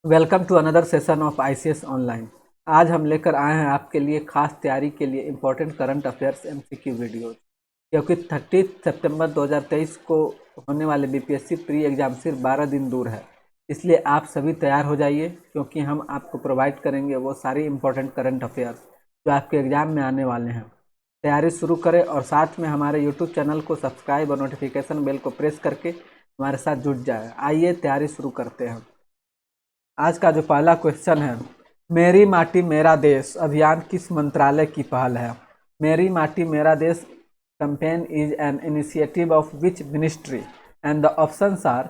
Welcome to another session of ICS online. आज हम लेकर आए हैं आपके लिए खास तैयारी के लिए important current affairs MCQ video, क्योंकि 30 सितंबर 2023 को होने वाले बीपीएससी प्री एग्जाम सिर्फ 12 दिन दूर है। इसलिए आप सभी तैयार हो जाइए, क्योंकि हम आपको प्रोवाइड करेंगे वो सारी इम्पोर्टेंट करंट अफेयर्स जो आपके एग्जाम में आने वाले हैं। तैयारी शुरू करें और साथ में हमारे यूट्यूब चैनल को सब्सक्राइब और नोटिफिकेशन बेल को प्रेस करके हमारे साथ जुड़ जाए। आइए तैयारी शुरू करते हैं। आज का जो पहला क्वेश्चन है, मेरी माटी मेरा देश अभियान किस मंत्रालय की पहल है? मेरी Maati Mera Desh campaign is an initiative of which ministry? And the options are: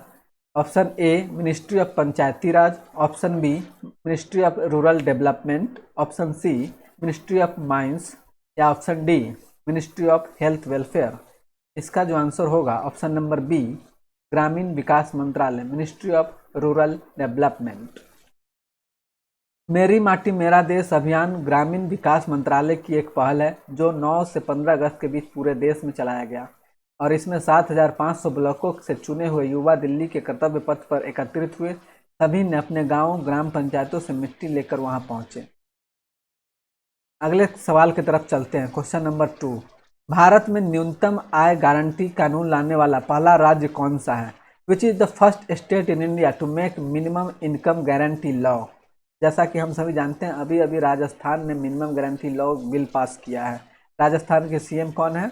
option A ministry of Panchayati Raj, option B ministry of rural development, option C ministry of mines, या option D ministry of health welfare. इसका जो answer होगा option number B, ग्रामीण विकास मंत्रालय, ministry of rural development. मेरी माटी मेरा देश अभियान ग्रामीण विकास मंत्रालय की एक पहल है जो 9 से 15 अगस्त के बीच पूरे देश में चलाया गया, और इसमें 7,500 ब्लॉकों से चुने हुए युवा दिल्ली के कर्तव्य पथ पर एकत्रित हुए। सभी ने अपने गांव ग्राम पंचायतों से मिट्टी लेकर वहां पहुंचे। अगले सवाल की तरफ चलते हैं। क्वेश्चन नंबर 2, भारत में न्यूनतम आय गारंटी कानून लाने वाला पहला राज्य कौन सा है? Which is the first state in India to make minimum income guarantee law? जैसा कि हम सभी जानते हैं, अभी अभी राजस्थान ने minimum guarantee law bill pass किया है। राजस्थान के सीएम कौन है?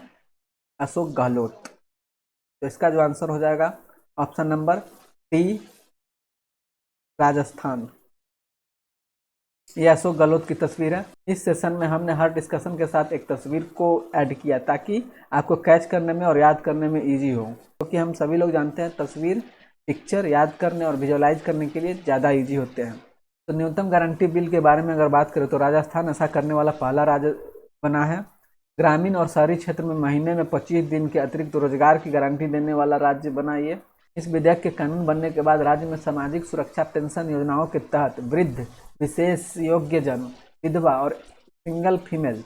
अशोक गहलोत। तो इसका जो आंसर हो जाएगा ऑप्शन नंबर डी, राजस्थान। ये अशोक गहलोत की तस्वीर है। इस सेशन में हमने हर डिस्कशन के साथ एक तस्वीर को ऐड किया ताकि आपको कैच करने में और याद करने में इजी हो, क्योंकि हम सभी लोग जानते हैं तस्वीर पिक्चर याद करने और विजुअलाइज करने के लिए ज़्यादा इजी होते हैं। तो न्यूनतम गारंटी बिल के बारे में अगर बात करें तो राजस्थान ऐसा करने वाला पहला राज्य बना है। ग्रामीण और शहरी क्षेत्र में महीने में 25 दिन के अतिरिक्त रोजगार की गारंटी देने वाला राज्य बना ये। इस विधेयक के कानून बनने के बाद राज्य में सामाजिक सुरक्षा पेंशन योजनाओं के तहत वृद्ध, विशेष योग्यजन, विधवा और सिंगल फीमेल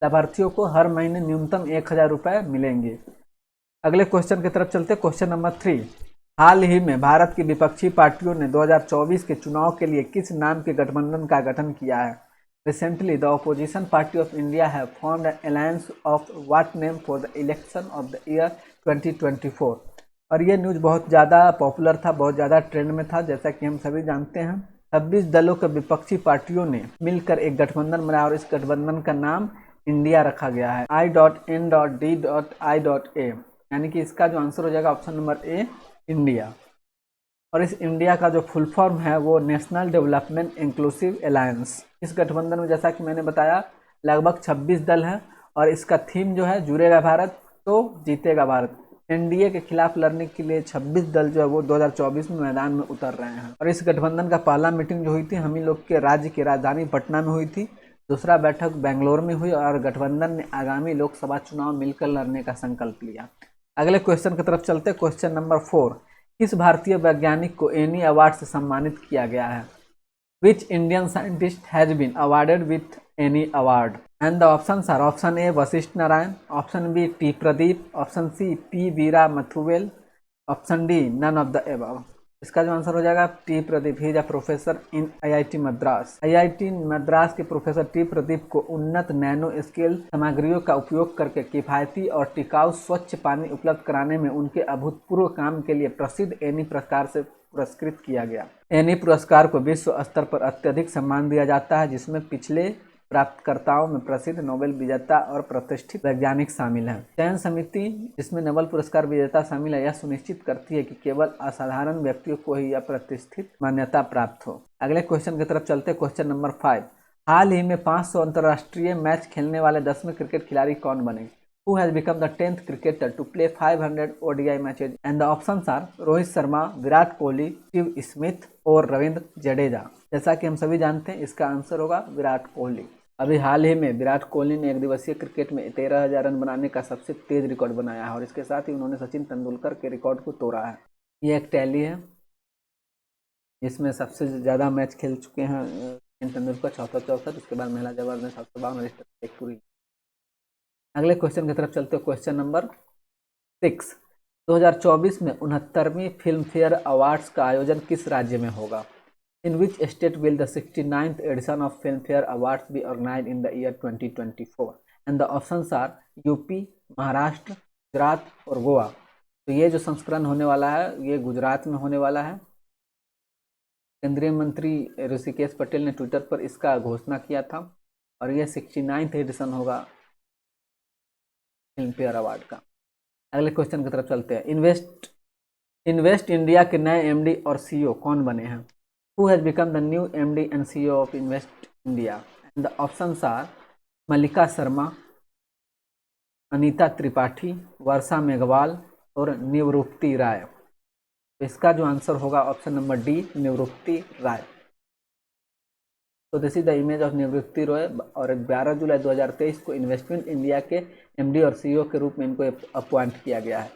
लाभार्थियों को हर महीने न्यूनतम 1,000 रुपये मिलेंगे। अगले क्वेश्चन की तरफ चलते। क्वेश्चन नंबर 3, हाल ही में भारत की विपक्षी पार्टियों ने 2024 के चुनाव के लिए किस नाम के गठबंधन का गठन किया है? Recently the opposition party of India have formed an alliance of what name for the election of the year 2024। और ये न्यूज़ बहुत ज़्यादा पॉपुलर था, बहुत ज़्यादा ट्रेंड में था। जैसा कि हम सभी जानते हैं, 26 दलों के विपक्षी पार्टियों ने मिलकर एक गठबंधन बनाया और इस गठबंधन का नाम इंडिया रखा गया है, I.N.D.I.A। यानी कि इसका जो आंसर हो जाएगा ऑप्शन नंबर ए, इंडिया। और इस इंडिया का जो फुल फॉर्म है वो नेशनल डेवलपमेंट इंक्लूसिव अलायंस। इस गठबंधन में जैसा कि मैंने बताया लगभग 26 दल हैं, और इसका थीम जो है जुड़ेगा भारत तो जीतेगा भारत। एनडीए के खिलाफ लड़ने के लिए 26 दल जो है वो 2024 में मैदान में उतर रहे हैं। और इस गठबंधन का पहला मीटिंग जो हुई थी हम ही लोग के राज्य की राजधानी पटना में हुई थी। दूसरा बैठक बेंगलोर में हुई और गठबंधन ने आगामी लोकसभा चुनाव मिलकर लड़ने का संकल्प लिया। अगले क्वेश्चन की तरफ चलते। क्वेश्चन नंबर 4, किस भारतीय वैज्ञानिक को एनी अवार्ड से सम्मानित किया गया है? Which Indian scientist has been awarded with any award? And the options are: option A Vashishtha Narayan, option B T Pradeep, option C P Veera Muthuvel, option D none of the above. इसका जो आंसर हो जाएगा T Pradeep. He is a professor in IIT Madras. IIT Madras के professor T Pradeep को उन्नत nano scale सामग्रियों का उपयोग करके किफायती और टिकाऊ स्वच्छ पानी उपलब्ध कराने में उनके अभूतपूर्व काम के लिए प्रसिद्ध एनी पुरस्कार से पुरस्कृत किया गया। एनी पुरस्कार को विश्व स्तर पर अत्यधिक सम्मान दिया जाता है, जिसमें पिछले प्राप्तकर्ताओं में प्रसिद्ध नोबेल विजेता और प्रतिष्ठित वैज्ञानिक शामिल हैं। चयन समिति जिसमें नोबेल पुरस्कार विजेता शामिल है यह सुनिश्चित करती है कि केवल असाधारण व्यक्तियों को ही यह प्रतिष्ठित मान्यता प्राप्त हो। अगले क्वेश्चन की तरफ चलते। क्वेश्चन नंबर 5, हाल ही में 500 अंतर्राष्ट्रीय मैच खेलने वाले 10वें क्रिकेट खिलाड़ी कौन बने? Who has become the 10th cricketer to play 500 ODI matches? And the options are Rohit Sharma, Virat Kohli, Steve Smith और रविंद्र जडेजा। जैसा कि हम सभी जानते हैं इसका आंसर होगा विराट कोहली। अभी हाल ही में विराट कोहली ने एक दिवसीय क्रिकेट में 13,000 रन बनाने का सबसे तेज रिकॉर्ड बनाया है, और इसके साथ ही उन्होंने सचिन तेंदुलकर के रिकॉर्ड को तोड़ा है। ये एक टैली है जिसमें सबसे ज़्यादा मैच खेल चुके हैं सचिन तेंदुलकर 64, उसके बाद महिला जवाब ने 752 एक पूरी। अगले क्वेश्चन की तरफ चलते हो। क्वेश्चन नंबर 6, 2024 में 69वीं फिल्म फेयर अवार्ड्स का आयोजन किस राज्य में होगा? In which state will the 69th edition of Filmfare Awards be organized in the year 2024? And the options are UP, Maharashtra, Gujarat और गोवा। तो ये जो संस्करण होने वाला है ये गुजरात में होने वाला है। केंद्रीय मंत्री ऋषिकेश पटेल ने ट्विटर पर इसका घोषणा किया था और ये 69th एडिशन होगा फिल्मफेयर अवार्ड का। अगले क्वेश्चन की तरफ चलते हैं। इन्वेस्ट इंडिया के नए एमडी और सीईओ कौन बने हैं? Who has become the new MD and CEO of Invest India? And the options are मल्लिका शर्मा, अनीता त्रिपाठी, वर्षा मेघवाल और निवृत्ति राय। तो इसका जो आंसर होगा ऑप्शन नंबर डी, निवृत्ति राय। तो this is the image of निवृत्ति रॉय और 12 जुलाई 2023 को इन्वेस्टमेंट इंडिया के एमडी और सीईओ के रूप में इनको अपॉइंट किया गया है।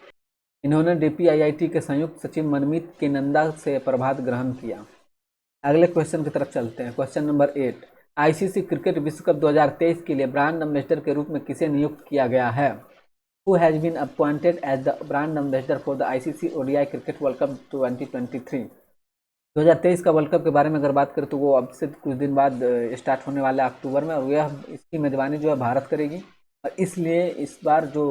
इन्होंने DPIIT के संयुक्त सचिव मनमीत के नंदा से प्रभार ग्रहण किया। अगले क्वेश्चन की तरफ चलते हैं। क्वेश्चन नंबर 8, आईसीसी क्रिकेट विश्व कप 2023 के लिए ब्रांड एम्बेसडर के रूप में किसे नियुक्त किया गया है? Who has been appointed as the brand ambassador for the ICC ODI Cricket World Cup 2023? 2023 का वर्ल्ड कप के बारे में अगर बात करें तो वो अब से कुछ दिन बाद स्टार्ट होने वाला है अक्टूबर में, और यह इसकी मेजबानी जो है भारत करेगी। और इसलिए इस बार जो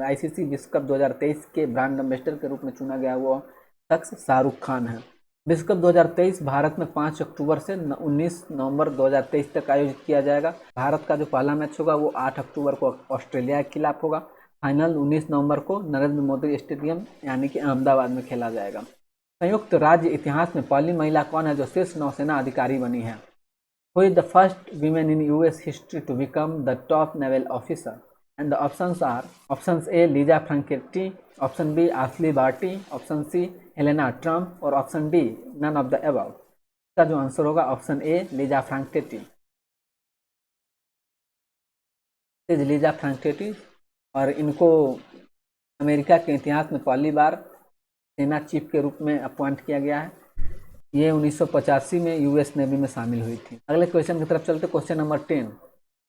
आईसीसी विश्व कप 2023 के ब्रांड एम्बेसडर के रूप में चुना गया वो शख्स शाहरुख खान है। विश्व कप 2023 भारत में 5 अक्टूबर से 19 नवंबर 2023 तक आयोजित किया जाएगा। भारत का जो पहला मैच होगा वो 8 अक्टूबर को ऑस्ट्रेलिया के खिलाफ होगा। फाइनल 19 नवंबर को नरेंद्र मोदी स्टेडियम यानी कि अहमदाबाद में खेला जाएगा। संयुक्त राज्य इतिहास में पहली महिला कौन है जो शीर्ष नौसेना अधिकारी बनी है? Who is the first woman in US history to become the top naval officer? And the options are options A Lisa Franchetti, option B Ashley Barty, option C Helena Trump और option D none of the above. इसका जो answer होगा option A Lisa Franchetti. Lisa Franchetti और इनको America के इतिहास में पहली बार सेना चीफ के रूप में अपॉइंट किया गया है। ये 1985 में यूएस नेवी में शामिल हुई थी। अगले क्वेश्चन की तरफ चलते। क्वेश्चन नंबर 10,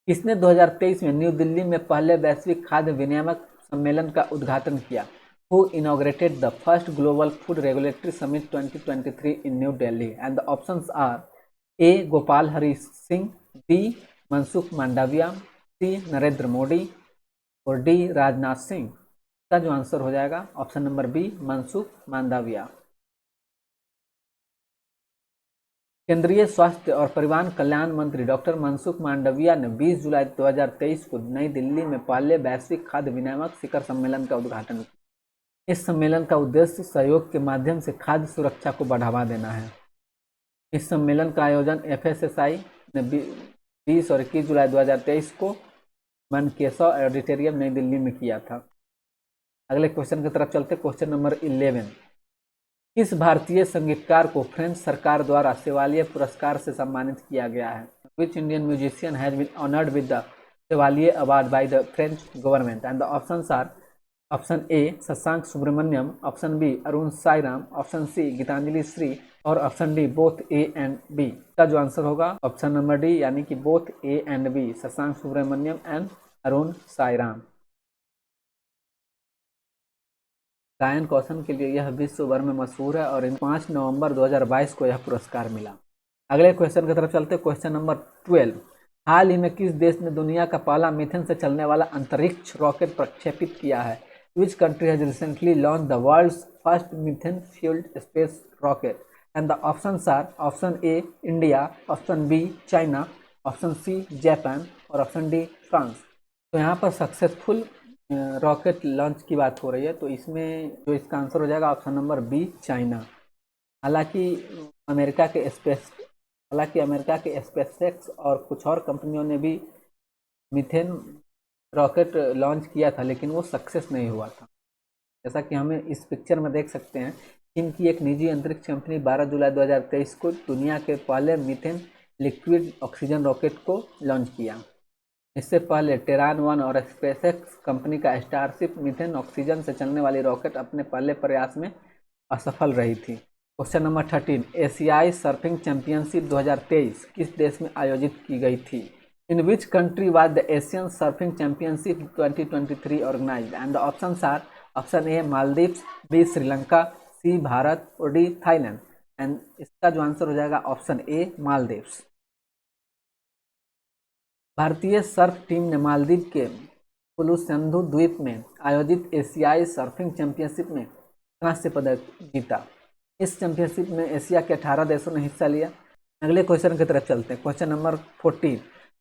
किसने 2023 में न्यू दिल्ली में पहले वैश्विक खाद्य विनियामक सम्मेलन का उद्घाटन किया? Who inaugurated the first global food regulatory summit 2023 in New Delhi? And the options are A Gopal Hari Singh, B Mansukh Mandaviya, C Narendra Modi और D राजनाथ सिंह। इसका जो आंसर हो जाएगा option number B Mansukh Mandaviya. केंद्रीय स्वास्थ्य और परिवार कल्याण मंत्री डॉक्टर मनसुख मांडविया ने 20 जुलाई 2023 को नई दिल्ली में पहले वैश्विक खाद्य विनियामक शिखर सम्मेलन का उद्घाटन किया। इस सम्मेलन का उद्देश्य सहयोग के माध्यम से खाद्य सुरक्षा को बढ़ावा देना है। इस सम्मेलन का आयोजन FSSAI ने 20 और 21 जुलाई 2023 को मनकेशव ऑडिटोरियम नई दिल्ली में किया था। अगले क्वेश्चन की तरफ चलते। क्वेश्चन नंबर 11, किस भारतीय संगीतकार को फ्रेंच सरकार द्वारा सेवालियर पुरस्कार से सम्मानित किया गया है? Which Indian musician has been honored with the Chevalier Award by the French government? And the options are option A Shashank Subramaniam, option B Arun Sairam, option C Geetanjali Shree और option D both A and B. का जो आंसर होगा option number D यानी कि both A and B, Shashank Subramaniam and Arun Sairam. गायन कौशल के लिए यह विश्व भर में मशहूर है और इन 5 नवंबर 2022 को यह पुरस्कार मिला। अगले क्वेश्चन की तरफ चलते। क्वेश्चन नंबर 12, हाल ही में किस देश ने दुनिया का पहला मीथेन से चलने वाला अंतरिक्ष रॉकेट प्रक्षेपित किया है? Which country has recently launched the world's first methane-fueled space rocket? And the options are option A India, option B China, option C Japan और ऑप्शन डी फ्रांस। तो यहाँ पर सक्सेसफुल रॉकेट लॉन्च की बात हो रही है, तो इसमें जो इसका आंसर हो जाएगा ऑप्शन नंबर बी चाइना। हालांकि अमेरिका के स्पेसएक्स और कुछ और कंपनियों ने भी मीथेन रॉकेट लॉन्च किया था लेकिन वो सक्सेस नहीं हुआ था। जैसा कि हमें इस पिक्चर में देख सकते हैं, चीन की एक निजी अंतरिक्ष कंपनी 12 जुलाई 2023 को दुनिया के पहले मीथेन लिक्विड ऑक्सीजन रॉकेट को लॉन्च किया। इससे पहले टेरान 1 और स्पेसएक्स कंपनी का स्टारशिप मीथेन ऑक्सीजन से चलने वाली रॉकेट अपने पहले प्रयास में असफल रही थी। क्वेश्चन नंबर 13, एशियाई सर्फिंग चैंपियनशिप 2023 किस देश में आयोजित की गई थी? In which country was the Asian Surfing Championship 2023 organized? And the options are option A Maldives, B Sri Lanka, C Bharat और D Thailand. एंड इसका जो आंसर हो जाएगा ऑप्शन ए मालदीव्स। भारतीय सर्फ टीम ने मालदीव के पुलुसेंधु द्वीप में आयोजित एशियाई सर्फिंग चैंपियनशिप में कांस्य पदक जीता। इस चैंपियनशिप में एशिया के 18 देशों ने हिस्सा लिया। अगले क्वेश्चन की तरफ चलते हैं। क्वेश्चन नंबर 14,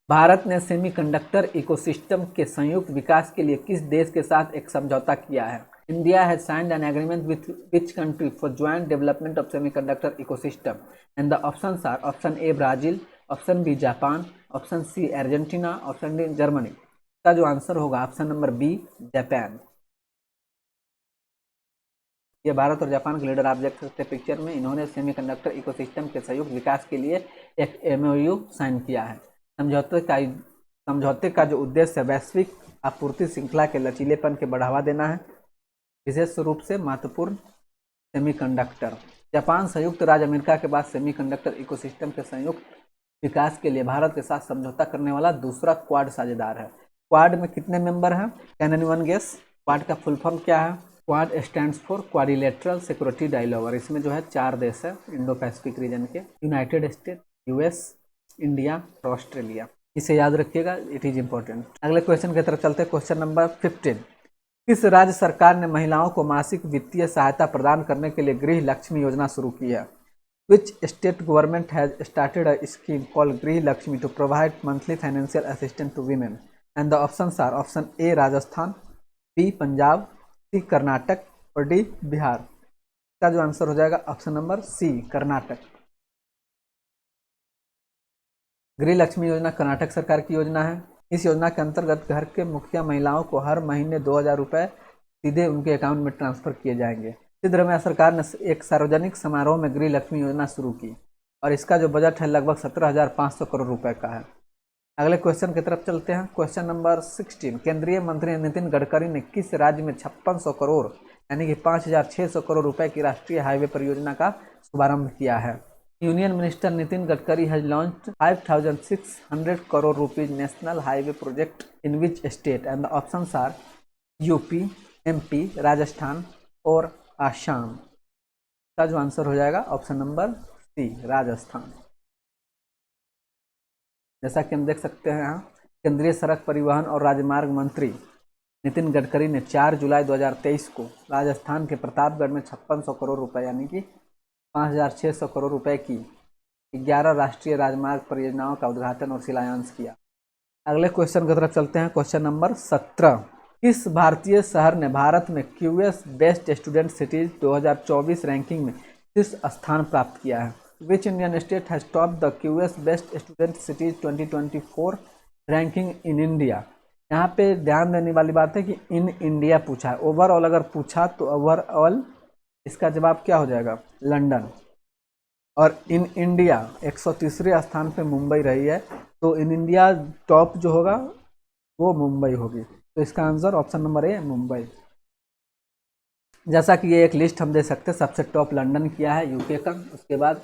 भारत ने सेमीकंडक्टर इकोसिस्टम के संयुक्त विकास के लिए किस देश के साथ एक समझौता किया है? India has signed an agreement with which country for joint development of semiconductor ecosystem? And the options are option A Brazil, option B Japan, option C Argentina, option D Germany. का जो आंसर होगा option number B Japan. ये भारत और Japan के leader आप देख सकते हैं पिक्चर में। इन्होंने सेमीकंडक्टर इकोसिस्टम के संयुक्त विकास के लिए एक एमओयू साइन किया है। समझौते का जो उद्देश्य वैश्विक आपूर्ति श्रृंखला के लचीलेपन के बढ़ावा देना है, विशेष रूप से महत्वपूर्ण सेमीकंडक्टर। जापान संयुक्त राज्य अमेरिका के बाद सेमीकंडक्टर इकोसिस्टम के संयुक्त विकास के लिए भारत के साथ समझौता करने वाला दूसरा क्वाड साझेदार है। क्वाड में कितने मेंबर हैं? Can anyone guess? क्वाड का फुल फॉर्म क्या है? Quad stands for quadrilateral security dialogue और इसमें जो है 4 देश है इंडो पैसिफिक रीजन के, यूनाइटेड स्टेट, यूएस, इंडिया और ऑस्ट्रेलिया। इसे याद रखिएगा, इट इज इंपॉर्टेंट। अगले क्वेश्चन की तरफ चलते हैं। क्वेश्चन नंबर 15, किस राज्य सरकार ने महिलाओं को मासिक वित्तीय सहायता प्रदान करने के लिए गृह लक्ष्मी योजना शुरू की है? Which state government has started a scheme called Grih Lakshmi to provide monthly financial assistance to women? And the options are option A Rajasthan, B Punjab, C Karnataka और D बिहार। इसका जो आंसर हो जाएगा ऑप्शन नंबर सी कर्नाटक। गृह लक्ष्मी योजना कर्नाटक सरकार की योजना है। इस योजना के अंतर्गत घर के मुखिया महिलाओं को हर महीने 2000 रुपये सीधे उनके अकाउंट में ट्रांसफर किए जाएंगे। सिद्धरामैया सरकार ने एक सार्वजनिक समारोह में गृह लक्ष्मी योजना शुरू की और इसका जो बजट है लगभग 17,500 करोड़ रुपए का है। अगले क्वेश्चन की तरफ चलते हैं। क्वेश्चन नंबर 16, केंद्रीय मंत्री नितिन गडकरी ने किस राज्य में 5600 करोड़ यानी कि 5600 करोड़ रुपए की राष्ट्रीय हाईवे परियोजना का शुभारंभ किया है? Union minister Nitin Gadkari has launched 5600 crore rupees national highway project in which state? And the options are UP, MP, Rajasthan और आसाम। का जो आंसर हो जाएगा ऑप्शन नंबर सी राजस्थान। जैसा कि हम देख सकते हैं यहाँ, केंद्रीय सड़क परिवहन और राजमार्ग मंत्री नितिन गडकरी ने 4 जुलाई 2023 को राजस्थान के प्रतापगढ़ में 5600 करोड़ रुपए यानी कि 5600 करोड़ रुपए की 11 राष्ट्रीय राजमार्ग परियोजनाओं का उद्घाटन और शिलान्यास किया। अगले क्वेश्चन की तरफ चलते हैं। क्वेश्चन नंबर 17, किस भारतीय शहर ने भारत में QS best student cities 2024 ranking में शीर्ष स्थान प्राप्त किया है? Which Indian state has top the QS best student cities 2024 ranking in India? यहाँ पे ध्यान देने वाली बात है कि इन इंडिया पूछा है। ओवरऑल अगर पूछा तो ओवरऑल इसका जवाब क्या हो जाएगा? लंदन। और इन इंडिया 130वें स्थान पे मुंबई रही है, तो इन इंडिया टॉप जो होगा वो मुंबई होगी। तो इसका answer option number A Mumbai. जैसा कि ये एक लिस्ट हम दे सकते हैं, सबसे टॉप लंदन किया है यूके का, उसके बाद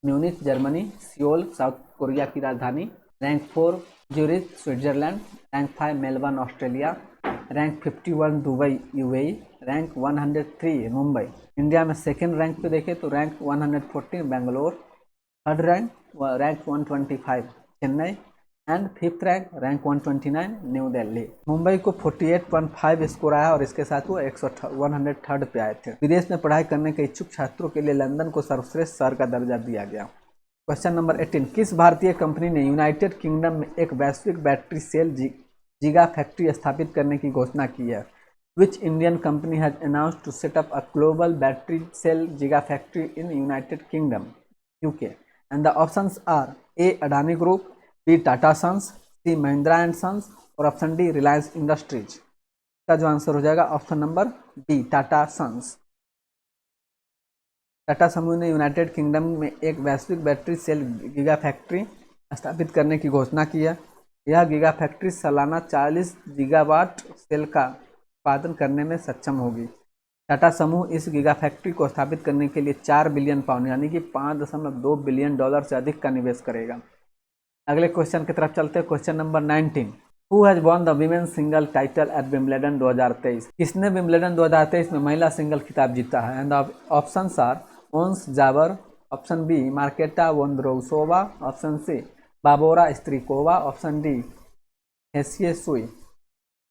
Munich Germany, Seoul south Korea की राजधानी, rank 4 Zurich Switzerland, rank 5 Melbourne Australia, rank 51 Dubai UAE, rank 103 Mumbai. India में सेकेंड रैंक पे देखें तो rank 114 Bangalore, third rank 125 Chennai and fifth rank 129 new Delhi. Mumbai को 48.5 स्कोर आया और इसके साथ वो 103rd पे आए थे। विदेश में पढ़ाई करने के इच्छुक छात्रों के लिए लंदन को सर्वश्रेष्ठ शहर का दर्जा दिया गया। क्वेश्चन नंबर 18, किस भारतीय कंपनी ने यूनाइटेड किंगडम में एक वैश्विक बैटरी सेल जिगा फैक्ट्री स्थापित करने की घोषणा की है? Which Indian company has announced to set up a global battery cell giga factory in United Kingdom UK? And the options are A Adani Group, B Tata Sons, C Mahindra and Sons और option D Reliance Industries. का जो answer हो जाएगा option number D Tata Sons. Tata समूह ने United kingdom में एक वैश्विक बैटरी सेल गीगा फैक्ट्री स्थापित करने की घोषणा की है। यह गीगा फैक्ट्री सालाना 40 गीगावाट सेल का उत्पादन करने में सक्षम होगी। टाटा समूह इस गीगा फैक्ट्री को स्थापित करने के लिए 4 बिलियन पाउंड यानी कि $5.2 बिलियन से अधिक का निवेश करेगा। अगले क्वेश्चन की तरफ चलते हैं। Question number 19, who has won the women's single title at Wimbledon 2023? किसने विंबलडन 2023 में महिला सिंगल खिताब जीता है? And options are Ons Jabeur, option B Marketa Vondrousova, option C Barbora Strycova, option D Hsieh Suwei.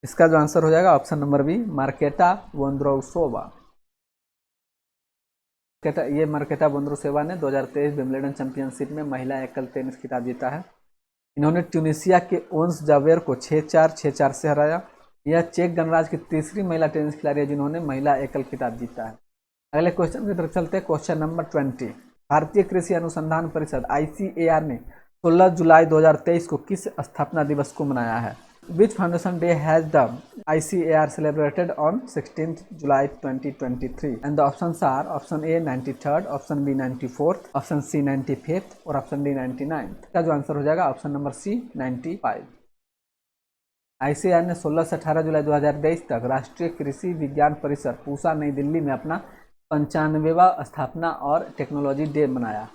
इसका जो आंसर हो जाएगा option number B Marketa Vondrousova. ये मार्केटा वोंद्रोसोवा ने 2023 विंबलडन चैंपियनशिप में महिला एकल टेनिस खिताब जीता है। इन्होंने ट्यूनीशिया के ओन्स जावेर को 6-4, 6-4 से हराया। यह चेक गणराज्य की तीसरी महिला टेनिस खिलाड़ी है जिन्होंने महिला एकल खिताब जीता है। अगले क्वेश्चन की तरफ चलते हैं, क्वेश्चन नंबर 20। भारतीय कृषि अनुसंधान परिषद ICAR ने 16 जुलाई 2023 को किस स्थापना दिवस को मनाया है? Which foundation day has the ICAR celebrated on 16th July 2023? And the options are option A 93rd, option B 94th, option C 95th और option D 99th। का जो आंसर हो जाएगा ऑप्शन नंबर C 95। ICAR ने 16 से 18 जुलाई 2023 तक राष्ट्रीय कृषि विज्ञान परिसर पूसा नई दिल्ली में अपना 95वां स्थापना और टेक्नोलॉजी डे मनाया।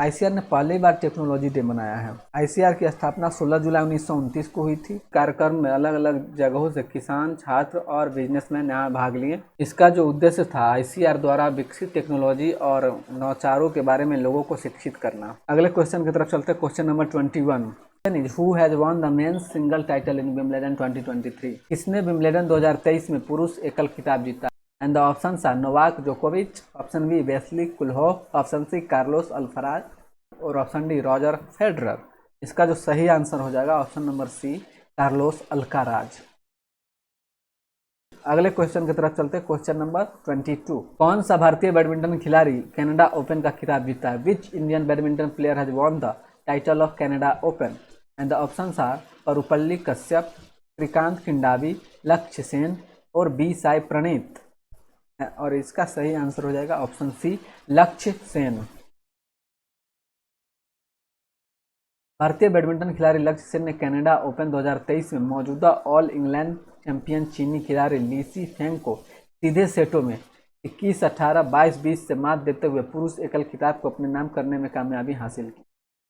ICAR ने पहली बार टेक्नोलॉजी डे मनाया है। ICAR की स्थापना 16 जुलाई 1929 को हुई थी। कार्यक्रम में अलग अलग जगहों से किसान, छात्र और बिजनेसमैन यहाँ भाग लिए। इसका जो उद्देश्य था ICAR द्वारा विकसित टेक्नोलॉजी और नवाचारों के बारे में लोगों को शिक्षित करना। अगले क्वेश्चन की तरफ चलते, question number 21। Who has won the men's single title in Wimbledon 2023? किसने विंबलडन 2023 में पुरुष एकल खिताब जीता? And the options are Novak जोकोविच, option B Wesley Koolhof, option C Carlos Alcaraz और ऑप्शन डी रॉजर फेडरर। इसका जो सही आंसर हो जाएगा option number C Carlos Alcaraz. अगले क्वेश्चन की तरफ चलते हैं, क्वेश्चन नंबर 22। कौन सा भारतीय बैडमिंटन खिलाड़ी कनाडा ओपन का खिताब जीता है? Which Indian badminton player has won the title of Canada Open? And the options are Parupalli Kashyap, Srikanth Kidambi, Lakshya Sen और बी साई प्रणीत। और इसका सही आंसर हो जाएगा ऑप्शन सी लक्ष्य सेन। भारतीय बैडमिंटन खिलाड़ी लक्ष्य सेन ने कनाडा ओपन 2023 में मौजूदा ऑल इंग्लैंड चैंपियन चीनी खिलाड़ी ली सी फेंग को सीधे सेटों में 21, 18, 22, 20 से मात देते हुए पुरुष एकल खिताब को अपने नाम करने में कामयाबी हासिल की।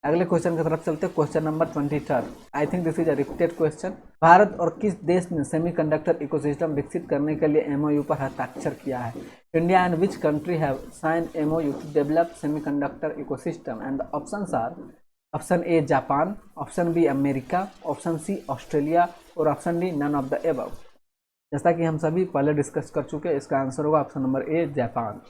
अगले क्वेश्चन की तरफ चलते हैं, question number 23। I think this is a repeated question. Bharat और किस देश ने सेमीकंडक्टर इकोसिस्टम विकसित करने के लिए MOU पर हस्ताक्षर किया है? India and which country have sign MOU to develop semiconductor ecosystem? And the options are option A Japan, option B America, option C Australia और option D none of the above. जैसा कि हम सभी पहले डिस्कस कर चुके हैं, इसका आंसर होगा ऑप्शन नंबर ए जापान।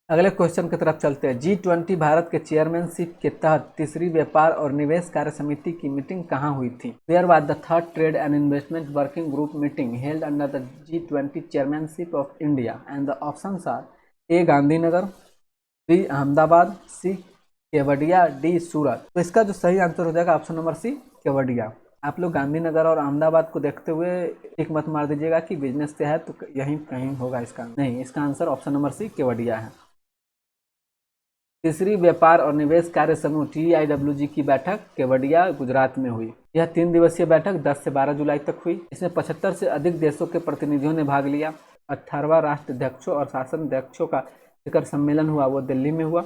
अगले क्वेश्चन की तरफ चलते हैं। G20 भारत के चेयरमैनशिप के तहत तीसरी व्यापार और निवेश कार्य समिति की मीटिंग कहाँ हुई थी? Where was the third trade and investment working group meeting held under the G20 chairmanship of India? And the options are A Gandhinagar, B Ahmedabad, C Kevadia, D Surat. तो इसका जो सही आंसर हो जाएगा ऑप्शन नंबर सी केवडिया। आप लोग गांधीनगर और अहमदाबाद को देखते हुए एक मत मार दीजिएगा कि बिजनेस से है तो यहीं कहीं होगा इसका। नहीं, इसका answer option number C Kevadia है। तीसरी व्यापार और निवेश कार्य समूह TIWG की बैठक केवडिया गुजरात में हुई। यह 3 दिवसीय बैठक 10 से 12 जुलाई तक हुई। इसमें 75 से अधिक देशों के प्रतिनिधियों ने भाग लिया। 18वां राष्ट्राध्यक्षों और शासन अध्यक्षों का शिखर सम्मेलन हुआ, वो दिल्ली में हुआ।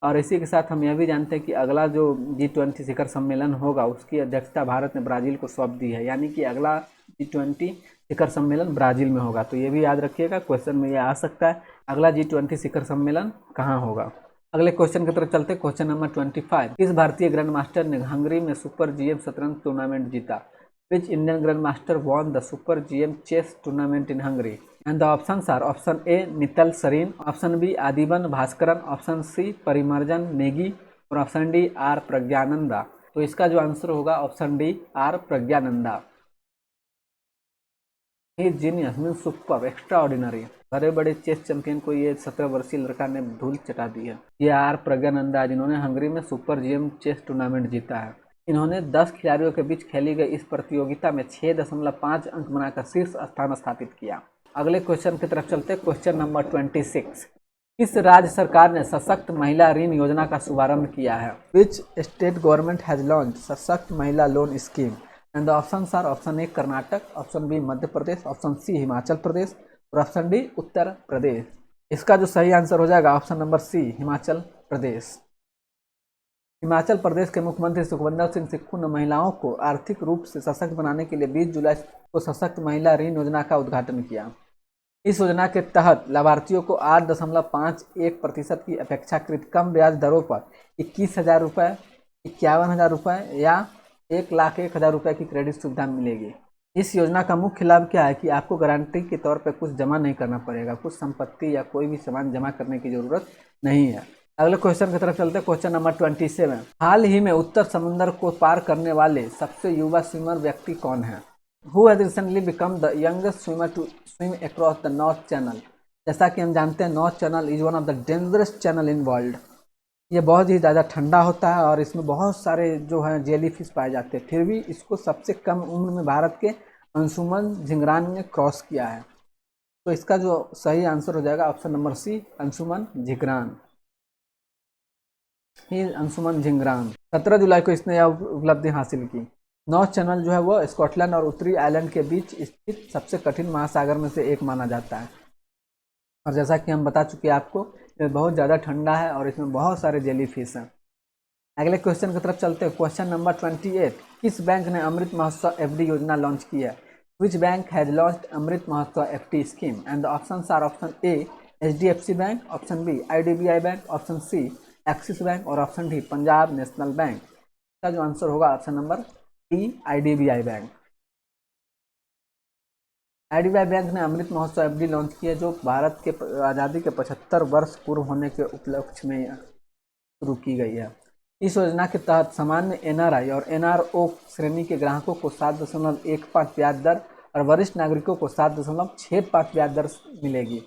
और इसी के साथ हम यह भी जानते हैं कि अगला जो G20 शिखर सम्मेलन होगा उसकी अध्यक्षता भारत ने ब्राज़ील को सौंप दी है, यानी कि अगला G20 शिखर सम्मेलन ब्राज़ील में होगा। तो ये भी याद रखिएगा, क्वेश्चन में ये आ सकता है अगला G20 शिखर सम्मेलन कहाँ होगा। अगले क्वेश्चन की तरफ चलते हैं, क्वेश्चन नंबर 25। किस भारतीय ग्रैंड मास्टर ने हंगरी में सुपर GM शतरंज टूर्नामेंट जीता? Which Indian grand master won the super GM chess tournament in Hungary? And the options are option A Mittal Sareen, option B Adhiban Bhaskaran, option C Parimarjan Negi और ऑप्शन डी आर प्रज्ञानंदा। तो इसका जो answer होगा option D R Praggnanandhaa. Genius mean super extra ordinary. बड़े बड़े chess champion को ये 17 वर्षीय लड़का ने धूल चटा दी है। ये आर प्रज्ञानंदा जिन्होंने हंगरी में सुपर GM चेस टूर्नामेंट जीता है। इन्होंने 10 खिलाड़ियों के बीच खेली गई इस प्रतियोगिता में 6.5 अंक बनाकर शीर्ष स्थान स्थापित किया। अगले क्वेश्चन की तरफ चलते हैं, क्वेश्चन नंबर 26। किस राज्य सरकार ने सशक्त महिला ऋण योजना का शुभारंभ किया है? Which state government has launch Sashakt Mahila loan scheme? And the options are option A Karnataka, option B Madhya Pradesh, option C Himachal Pradesh और ऑप्शन डी उत्तर प्रदेश। इसका जो सही आंसर हो जाएगा ऑप्शन नंबर सी हिमाचल प्रदेश। हिमाचल प्रदेश के मुख्यमंत्री सुखविंदर सिंह सुक्खू ने महिलाओं को आर्थिक रूप से सशक्त बनाने के लिए 20 जुलाई को सशक्त महिला ऋण योजना का उद्घाटन किया। इस योजना के तहत लाभार्थियों को 8.51% की अपेक्षाकृत कम ब्याज दरों पर 21,000 रुपये, 51,000 रुपये या 1,01,000 रुपये की क्रेडिट सुविधा मिलेगी। इस योजना का मुख्य लाभ क्या है कि आपको गारंटी के तौर पर कुछ जमा नहीं करना पड़ेगा, कुछ संपत्ति या कोई भी सामान जमा करने की जरूरत नहीं है। अगले क्वेश्चन की तरफ चलते हैं। Question number 27। हाल ही में उत्तर समुद्र को पार करने वाले सबसे युवा स्विमर व्यक्ति कौन है? Who has recently become the youngest swimmer to swim across the North Channel? जैसा कि हम जानते हैं north channel is one of the dangerous channel in world. ये बहुत ही ज़्यादा ठंडा होता है और इसमें बहुत सारे जो है जेली फिश पाए जाते हैं, फिर भी इसको सबसे कम उम्र में भारत के अंशुमन झिंगरान ने क्रॉस किया है। तो इसका जो सही आंसर हो जाएगा option number C, Anshuman Jhingran. Anshuman Jhingran 17 जुलाई को इसने यह उपलब्धि हासिल की। नॉर्थ चैनल जो है वो स्कॉटलैंड और उत्तरी आयरलैंड के बीच स्थित सबसे कठिन महासागर में से एक माना जाता है और जैसा कि हम बता चुके हैं आपको, ये बहुत ज़्यादा ठंडा है और इसमें बहुत सारे जेली फिश हैं। अगले क्वेश्चन की तरफ चलते हैं। Question number 28। किस बैंक ने अमृत महोत्सव एफडी योजना लॉन्च की है? Which bank has launched Amrit Mahotsav FD scheme? And the options are option A HDFC Bank, option B IDBI Bank, option C Axis Bank और option D Punjab National Bank. इसका जो आंसर होगा option number D IDBI Bank. IDBI Bank ने Amrit Mahotsav FD launch की है जो भारत के आज़ादी के 75 वर्ष पूर्व होने के उपलक्ष्य में शुरू की गई है। इस योजना के तहत सामान्य NRI और NRO श्रेणी के ग्राहकों को 7.15 ब्याज दर और वरिष्ठ नागरिकों को 7.65 ब्याज दर मिलेगी।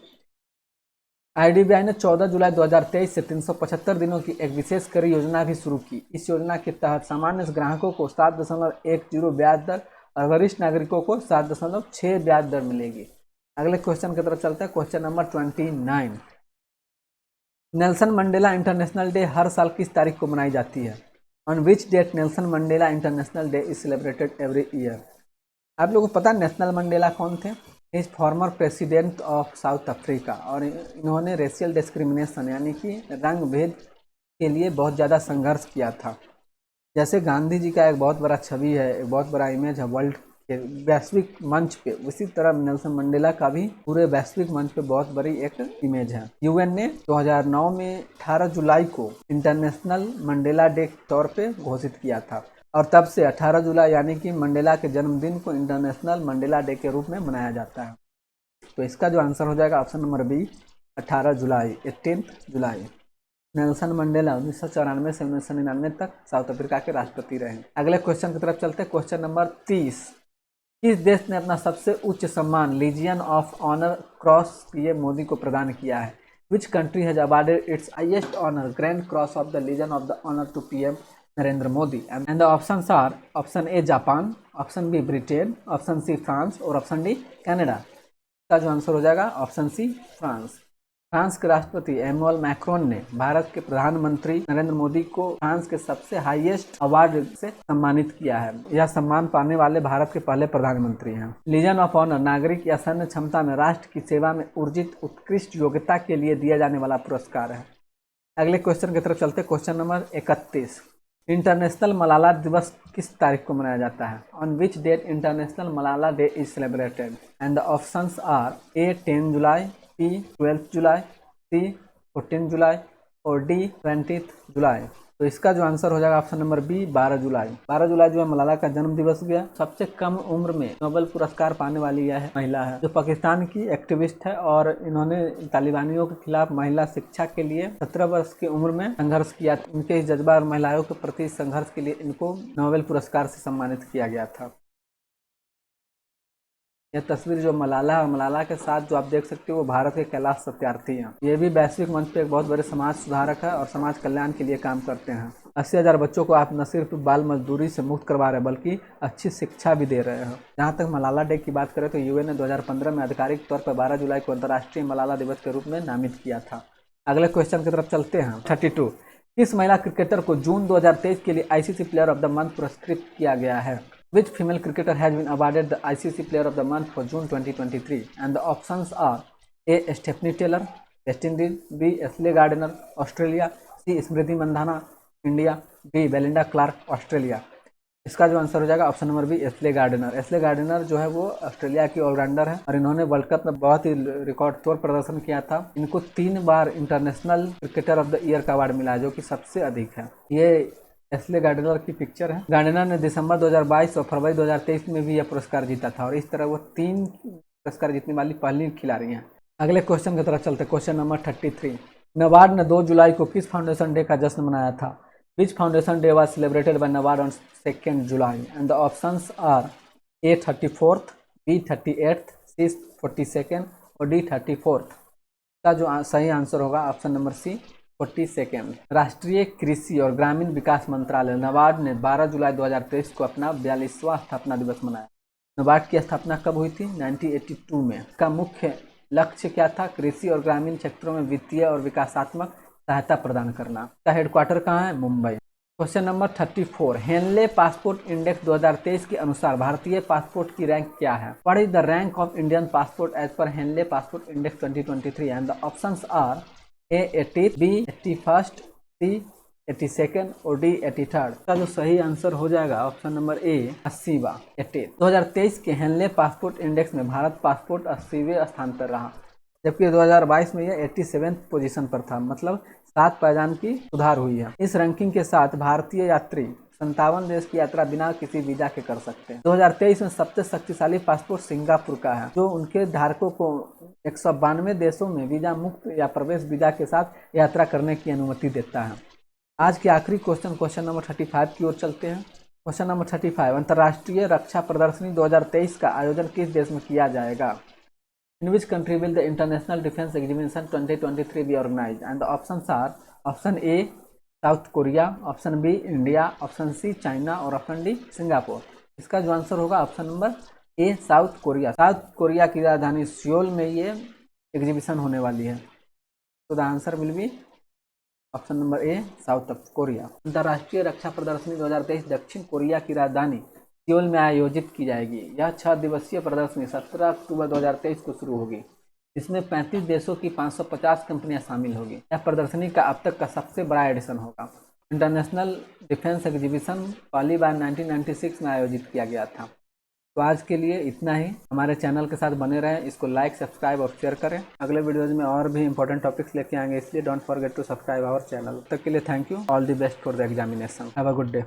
IDBI ने 14 जुलाई 2023 से 375 दिनों की एक विशेष कर योजना भी शुरू की। इस योजना के तहत सामान्य ग्राहकों को 7.10 ब्याज दर और वरिष्ठ नागरिकों को 7.6 ब्याज दर मिलेगी। अगले क्वेश्चन की तरफ चलते हैं। Question number 29। Nelson Mandela International Day हर साल किस तारीख को मनाई जाती है? On which date Nelson Mandela International Day is celebrated every year? आप लोगों को पता है नेल्सन मंडेला कौन थे? Is former president of South Africa और इन्होंने रेशियल डिस्क्रिमिनेशन यानी कि रंग भेद के लिए बहुत ज़्यादा संघर्ष किया था। जैसे गांधी जी का एक बहुत बड़ा छवि है, एक बहुत बड़ा इमेज है वर्ल्ड के वैश्विक मंच पे, उसी तरह नेल्सन मंडेला का भी पूरे वैश्विक मंच पे बहुत बड़ी एक इमेज है। UN ने 2009 में 18 जुलाई को इंटरनेशनल मंडेला डे के तौर पे घोषित किया था और तब से 18 जुलाई यानी कि मंडेला के जन्मदिन को इंटरनेशनल मंडेला डे के रूप में मनाया जाता है। तो इसका जो आंसर हो जाएगा ऑप्शन नंबर बी, 18 जुलाई, 18 जुलाई। नेल्सन मंडेला 1994 से 1999 तक साउथ अफ्रीका के राष्ट्रपति रहे। अगले क्वेश्चन की तरफ चलते हैं। Question number 30। किस देश ने अपना सबसे उच्च सम्मान legion of honour cross PM Modi को प्रदान किया है? Which country has awarded its highest honour grand cross of the legion of the honour to PM Narendra Modi? And the options are option A Japan, option B Britain, option C France और option D Canada. इसका जो answer हो जाएगा option C France. France के राष्ट्रपति एमुअल Macron ने भारत के प्रधानमंत्री नरेंद्र मोदी को फ्रांस के सबसे हाईएस्ट अवार्ड से सम्मानित किया है। यह सम्मान पाने वाले भारत के पहले प्रधानमंत्री हैं। लीजन ऑफ ऑनर नागरिक या सैन्य क्षमता में राष्ट्र की सेवा में अर्जित उत्कृष्ट योग्यता के लिए दिया जाने वाला पुरस्कार है। अगले क्वेश्चन की तरफ चलते। Question number 31। इंटरनेशनल मलाला दिवस किस तारीख को मनाया जाता है? On which date International Malala Day is celebrated? And the options are A 10 July, B 12 July, C 14 July और D 20 जुलाई। तो इसका जो आंसर हो जाएगा ऑप्शन नंबर बी, 12 जुलाई। 12 जुलाई जो है मलाला का जन्म दिवस गया। सबसे कम उम्र में नोबेल पुरस्कार पाने वाली यह महिला है जो पाकिस्तान की एक्टिविस्ट है और इन्होंने तालिबानियों के खिलाफ महिला शिक्षा के लिए 17 वर्ष की उम्र में संघर्ष किया। इनके इस जज्बा और महिलाओं के प्रति संघर्ष के लिए इनको नोबेल पुरस्कार से सम्मानित किया गया था। यह तस्वीर जो मलाला और मलाला के साथ जो आप देख सकते हो वो भारत के कैलाश सत्यार्थी हैं। ये भी वैश्विक मंच पे एक बहुत बड़े समाज सुधारक है और समाज कल्याण के लिए काम करते हैं। 80,000 बच्चों को आप न सिर्फ बाल मजदूरी से मुक्त करवा रहे हैं बल्कि अच्छी शिक्षा भी दे रहे हैं। जहाँ तक मलाला डे की बात करें तो UN ने 2015 में आधिकारिक तौर पर 12 जुलाई को अंतर्राष्ट्रीय मलाला दिवस के रूप में नामित किया था। अगले क्वेश्चन की तरफ चलते हैं। 32। किस महिला क्रिकेटर को जून 2023 के लिए ICC player of the month पुरस्कृत किया गया है? Which female cricketer has been awarded the ICC Player of the Month for June 2023? And the options are A. Stephanie Taylor, West Indies, B. Ashley Gardner, Australia, C. Smriti Mandhana, India, D. Belinda Clark, Australia. इसका जो answer हो जाएगा option number B Ashleigh Gardner. Ashleigh Gardner जो है वो Australia की allrounder है और इन्होंने वर्ल्ड कप में बहुत ही रिकॉर्ड तोड़ प्रदर्शन किया था। इनको 3 बार international cricketer of the year का अवार्ड मिला है, जो कि सबसे अधिक है। ये एस्ले गार्डनर की पिक्चर है। गार्डनर ने दिसंबर 2022 और फरवरी 2023 में भी यह पुरस्कार जीता था और इस तरह वो 3 पुरस्कार जीतने वाली पहली खिलाड़ी हैं। अगले क्वेश्चन की तरफ चलते। Question number 33। नबार्ड ने 2 जुलाई को किस फाउंडेशन डे का जश्न मनाया था? Which foundation day was celebrated by NABARD on 2nd July? And the options are A 34th, B 38th, C 42nd और D 34th। का जो सही आंसर होगा ऑप्शन नंबर सी 42nd। राष्ट्रीय कृषि और ग्रामीण विकास मंत्रालय नाबार्ड ने 12 जुलाई 2023 को अपना 42वां स्थापना दिवस मनाया। नाबार्ड की स्थापना कब हुई थी? 1982 में। इसका मुख्य लक्ष्य क्या था? कृषि और ग्रामीण क्षेत्रों में वित्तीय और विकासात्मक सहायता प्रदान करना। का हेडक्वार्टर कहाँ है? Mumbai. Question number 34। Henley passport index 2023 के अनुसार भारतीय पासपोर्ट की रैंक क्या है? What is the rank of Indian passport as per Henley passport index 2023? And the options are A 80, B 81, C 82 और डी 83। का जो सही आंसर हो जाएगा ऑप्शन नंबर ए 80वां 80। 2023 के हेनले पासपोर्ट इंडेक्स में भारत पासपोर्ट 80वें स्थान पर रहा, जबकि 2022 में यह 87 पोजीशन पर था, मतलब 7 पायदान की सुधार हुई है। इस रैंकिंग के साथ भारतीय यात्री 57 देश की यात्रा बिना किसी वीजा के कर सकते हैं। 2023 में सबसे शक्तिशाली पासपोर्ट सिंगापुर का है, जो उनके धारकों को 192 देशों में वीजा मुक्त या प्रवेश वीजा के साथ यात्रा करने की अनुमति देता है। आज के आखिरी क्वेश्चन नंबर 35 की ओर चलते हैं। Question number 35। अंतर्राष्ट्रीय रक्षा प्रदर्शनी 2023 का आयोजन किस देश में किया जाएगा? In which country will the International Defense Exhibition 2023 be organized? And the options are option A South Korea, option B India, option C China और option D सिंगापुर। इसका जो आंसर होगा option number A south Korea. South Korea की राजधानी Seoul में ये exhibition होने वाली है। तो the answer will be option number A south Korea. अंतर्राष्ट्रीय रक्षा प्रदर्शनी 2023 दक्षिण कोरिया की राजधानी सियोल में आयोजित की जाएगी। यह 6 दिवसीय प्रदर्शनी 17 अक्टूबर 2023 को शुरू होगी। इसमें 35 देशों की 550 कंपनियां शामिल होगी। यह प्रदर्शनी का अब तक का सबसे बड़ा एडिशन होगा। इंटरनेशनल डिफेंस एग्जीबिशन पहली बार 1996 में आयोजित किया गया था। तो आज के लिए इतना ही। हमारे चैनल के साथ बने रहें, इसको लाइक, सब्सक्राइब और शेयर करें। अगले वीडियोज में और भी इंपॉर्टेंट टॉपिक्स लेके आएंगे, इसलिए don't forget to subscribe our channel. तब तक के लिए thank you. All the best for the examination. Have a good day.